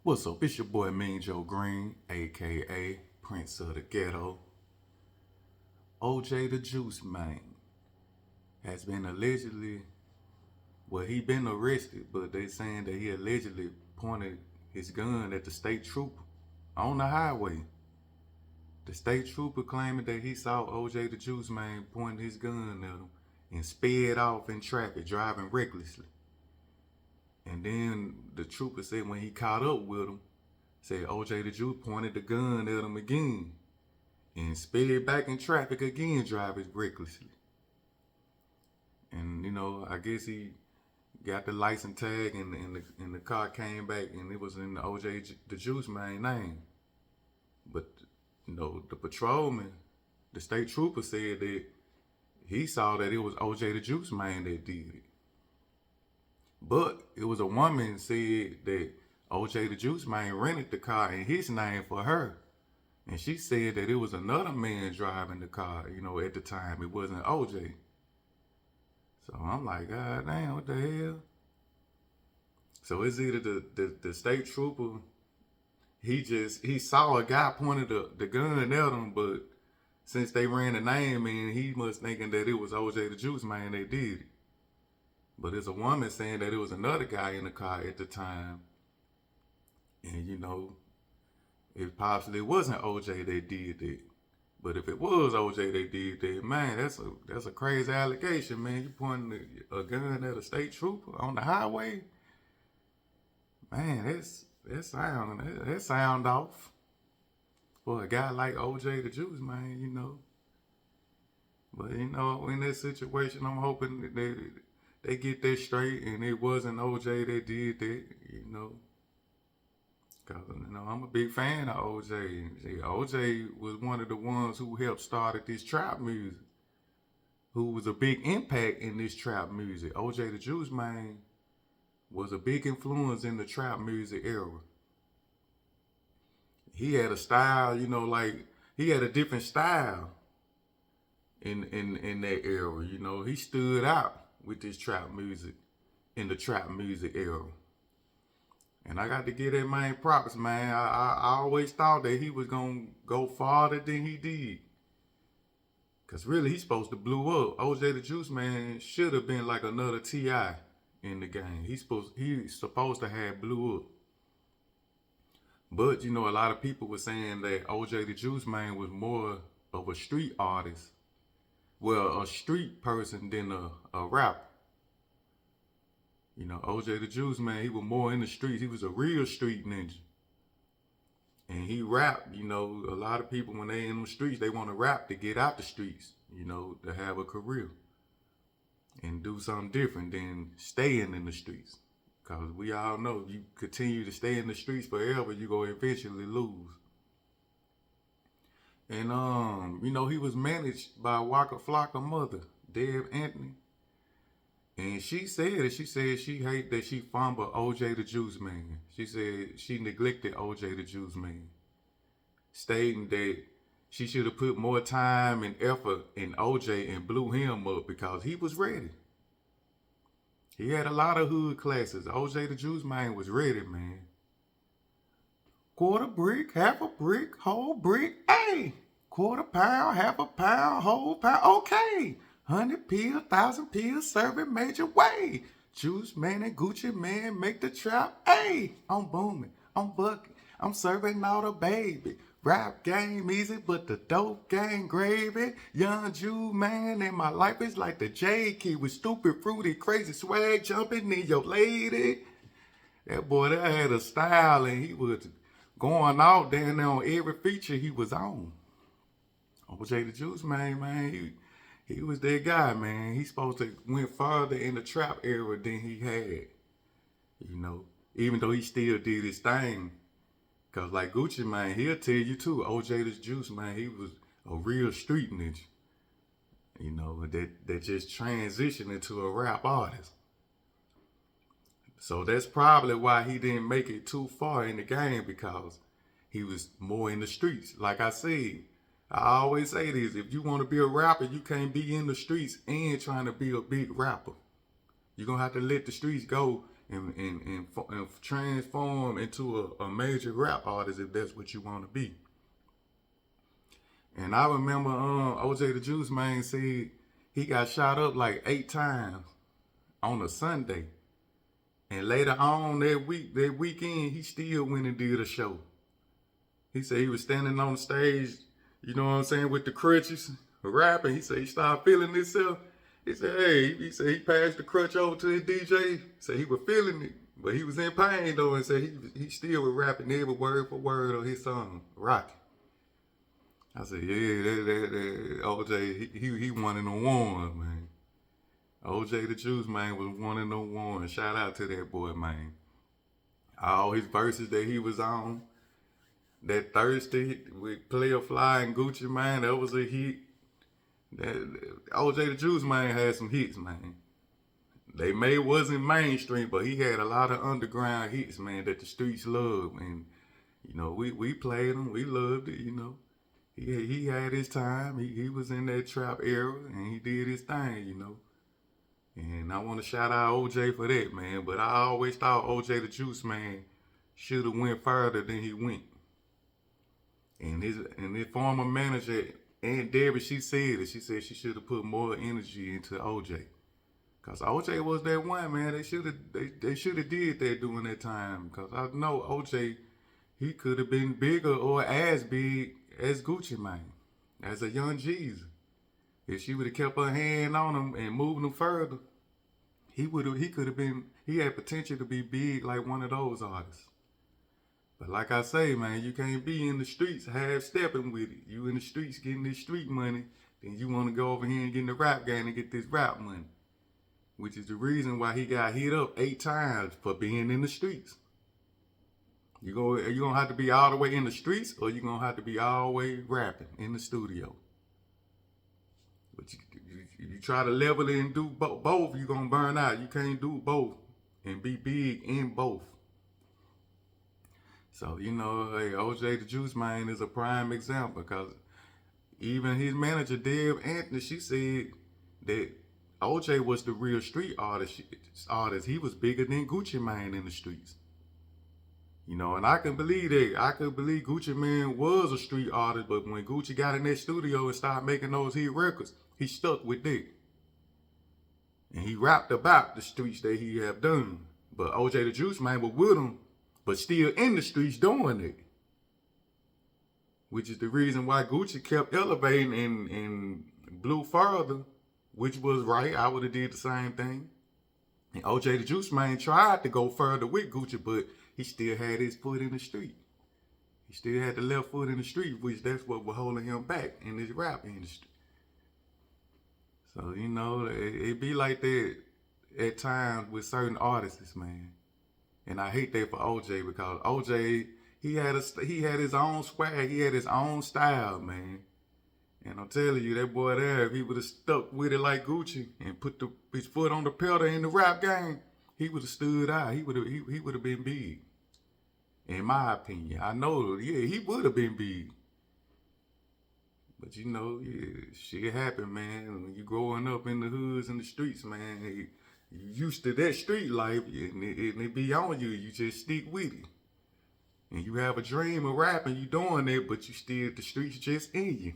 What's up? It's your boy Mean Joe Green, aka Prince of the Ghetto. OJ the Juiceman has been allegedly, well, he been arrested, but they saying that he allegedly pointed his gun at the state trooper on the highway. The state trooper claiming that he saw OJ the Juiceman pointing his gun at him and sped off in traffic, driving recklessly. And then the trooper said when he caught up with him, said OJ the Juice pointed the gun at him again and sped back in traffic again, driving recklessly. And I guess he got the license tag and the car came back and it was in the OJ the Juiceman name. But the patrolman, the state trooper said that he saw that it was OJ the Juiceman that did it. But it was a woman said that OJ the Juiceman rented the car in his name for her. And she said that it was another man driving the car, at the time. It wasn't OJ. So I'm like, God damn, what the hell? So it's either the state trooper, he saw a guy pointed the gun at him, but since they ran the name in, he must thinking that it was OJ the Juiceman that did it. But there's a woman saying that it was another guy in the car at the time. And it possibly wasn't OJ that did that. But if it was OJ that did that, man, that's a crazy allegation, man. You pointing a gun at a state trooper on the highway? Man, that sound off for a guy like OJ the Juiceman, But in that situation, I'm hoping that they get that straight and it wasn't OJ that did that, Cause I'm a big fan of OJ. OJ was one of the ones who helped started this trap music, who was a big impact in this trap music. OJ the Juiceman was a big influence in the trap music era. He had a style, like he had a different style in that era. He stood out with this trap music in the trap music era. And I got to give that man props, man. I always thought that he was going to go farther than he did. Because really, he's supposed to blow up. OJ the Juiceman should have been like another T.I. in the game. He's supposed to have blew up. But, a lot of people were saying that OJ the Juiceman was more of a street artist. Well, a street person than a rapper. OJ the Juiceman, he was more in the streets. He was a real street ninja. And he rapped, a lot of people when they in the streets, they want to rap to get out the streets, to have a career. And do something different than staying in the streets. Because we all know, if you continue to stay in the streets forever, you're going to eventually lose. And, he was managed by Waka Flocka mother, Deb Anthony. And she said she hate that she fumbled OJ the Juiceman. She said she neglected OJ the Juiceman, stating that she should have put more time and effort in OJ and blew him up because he was ready. He had a lot of hood classes. OJ the Juiceman was ready, man. Quarter brick, half a brick, whole brick, hey! Quarter pound, half a pound, whole pound, okay! 100 pills, 1,000 pills, serving major way. Juiceman and Gucci Man make the trap. Hey, I'm booming, I'm bucking, I'm serving all the baby. Rap game easy, but the dope game gravy. Young Jew man, and my life is like the J Key with stupid, fruity, crazy swag jumping in your lady. That boy that had a style and he was going out down there on every feature he was on. OJ the Juiceman, man, he was that guy, man. He's supposed to went farther in the trap era than he had. Even though he still did his thing. Cause like Gucci, man, he'll tell you too, OJ the Juiceman, he was a real street ninja. That just transitioned into a rap artist. So that's probably why he didn't make it too far in the game, because he was more in the streets. Like I said, I always say this, if you want to be a rapper, you can't be in the streets and trying to be a big rapper. You're going to have to let the streets go and transform into a major rap artist if that's what you want to be. And I remember OJ the Juiceman said he got shot up like 8 times on a Sunday. And later on that weekend, he still went and did a show. He said he was standing on the stage, you know what I'm saying, with the crutches, rapping. He said he started feeling himself. He said, hey, he said he passed the crutch over to his DJ. He said he was feeling it, but he was in pain though, and said he still was rapping every word for word of his song, Rocky. I said, yeah, that OJ, he one in the one, man. OJ the Juiceman was one in the one. Shout out to that boy, man. All his verses that he was on, that Thirsty with Player Fly and Gucci Mane, that was a hit. OJ the Juiceman had some hits, man. They wasn't mainstream, but he had a lot of underground hits, man, that the streets loved. And, you know, we played them, we loved it, you know. He had his time. He was in that trap era, and he did his thing, you know. And I want to shout out OJ for that, man. But I always thought OJ the Juiceman should have went further than he went. And his former manager, Aunt Debbie, she said it. She said she should have put more energy into OJ. Cause OJ was that one, man. They should have did that during that time. Cause I know OJ, he could have been bigger or as big as Gucci Mane, as a young Jesus. If she would have kept her hand on him and moved him further, he had potential to be big like one of those artists. But like I say, man, you can't be in the streets half-stepping with it. You in the streets getting this street money, then you want to go over here and get in the rap game and get this rap money. Which is the reason why he got hit up 8 times for being in the streets. You're going to have to be all the way in the streets, or you're going to have to be all the way rapping in the studio. But you try to level it and do both, you're going to burn out. You can't do both and be big in both. So, you know, hey, OJ the Juiceman is a prime example, because even his manager, Deb Anthony, she said that OJ was the real street artist. He was bigger than Gucci Mane in the streets. You know, and I can believe that. I could believe Gucci Mane was a street artist, but when Gucci got in that studio and started making those hit records, he stuck with that. And he rapped about the streets that he have done. But OJ the Juiceman was with him, but still in the streets doing it. Which is the reason why Gucci kept elevating and blew further, which was right. I would have did the same thing. And OJ the Juiceman tried to go further with Gucci, but he still had his foot in the street. He still had the left foot in the street, which that's what was holding him back in this rap industry. So, you know, it be like that at times with certain artists, man. And I hate that for OJ, because OJ, he had his own swag, he had his own style, man. And I'm telling you, that boy there, if he would have stuck with it like Gucci and put his foot on the pedal in the rap game, he would have stood out. He would have been big. In my opinion. I know, yeah, he would have been big. But you know, yeah, shit happen, man. When you growing up in the hoods and the streets, man, you used to that street life, and it be on you. You just stick with it. And you have a dream of rapping, you doing it, but you still, the streets just in you.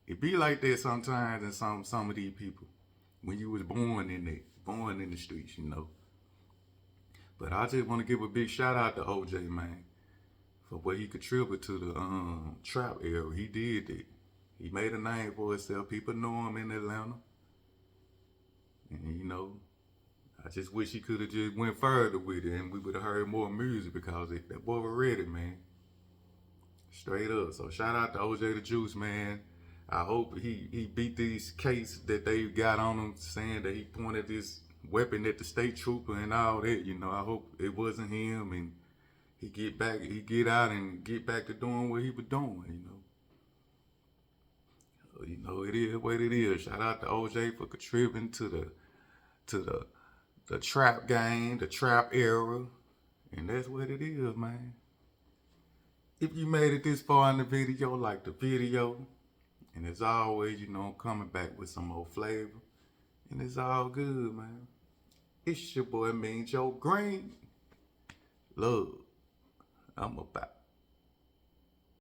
It be like that sometimes in some of these people. When you was born in the streets, you know. But I just want to give a big shout out to OJ, man, for what he contributed to the trap era. He did that. He made a name for himself. People know him in Atlanta. And you know, I just wish he could have just went further with it, and we would have heard more music, because that boy was ready, man. Straight up. So shout out to OJ the Juiceman. I hope he beat these case that they got on him, saying that he pointed this weapon at the state trooper and all that. You know, I hope it wasn't him, and he get out and get back to doing what he was doing, you know. So, you know, it is what it is. Shout out to OJ for contributing to the trap game, the trap era. And that's what it is, man. If you made it this far in the video, like the video. And as always, you know, I'm coming back with some more flavor. And it's all good, man. It's your boy Mean Joe Green. Look, I'm about